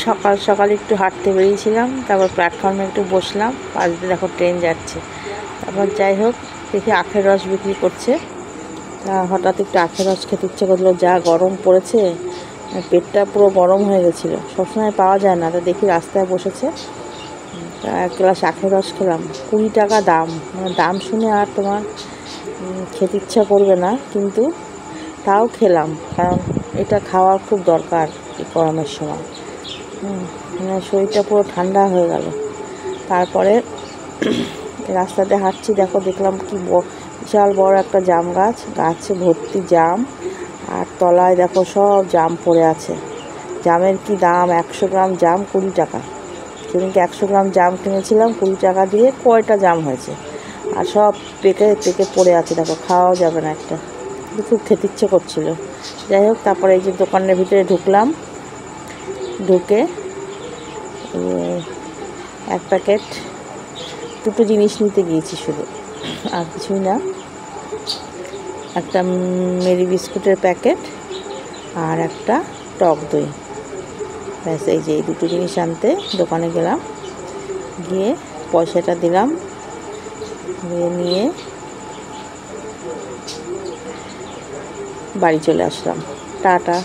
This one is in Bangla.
সকাল সকাল একটু হাঁটতে বেরিয়েছিলাম, তারপর প্ল্যাটফর্মে একটু বসলাম, পাশ দিয়ে দেখো ট্রেন যাচ্ছে। তারপর যাই হোক দেখি আখের রস বিক্রি করছে, তা হঠাৎ একটু আখের রস খেতে ইচ্ছে করলো। যা গরম পড়েছে, পেটটা পুরো গরম হয়ে গেছিলো, সবসময় পাওয়া যায় না। তো দেখি রাস্তায় বসেছে, তা 1 গ্লাস আখের রস খেলাম। 20 টাকা দাম, মানে দাম শুনে আর তোমার খেতে ইচ্ছা করবে না, কিন্তু তাও খেলাম, কারণ এটা খাওয়া খুব দরকার এই গরমের সময়। মানে শরীরটা পুরো ঠান্ডা হয়ে গেল। তারপরে রাস্তাতে হাঁটছি, দেখলাম কি বিশাল বড় একটা জাম গাছ, গাছে ভর্তি জাম, আর তলায় দেখো সব জাম পড়ে আছে। জামের কি দাম, 100 গ্রাম জাম 20 টাকা। সেদিনকে 100 গ্রাম জাম কিনেছিলাম 20 টাকা দিয়ে, কয়টা জাম হয়েছে, আর সব পেকে পেকে পড়ে আছে, দেখো খাওয়াও যাবে না একটা। খুব খেতে ইচ্ছে করছিল। যাই হোক তারপরে এই যে দোকানের ভিতরে ঢুকলাম, ঢুকে এক প্যাকেট 2টো জিনিস নিতে গিয়েছি শুধু, আর কিছুই না। একটা মেরি বিস্কুটের প্যাকেট আর একটা টক দই, ব্যাস। এই যে এই 2টো জিনিস আনতে দোকানে গেলাম, গিয়ে পয়সাটা দিলাম, নিয়ে বাড়ি চলে আসলাম। টাটা।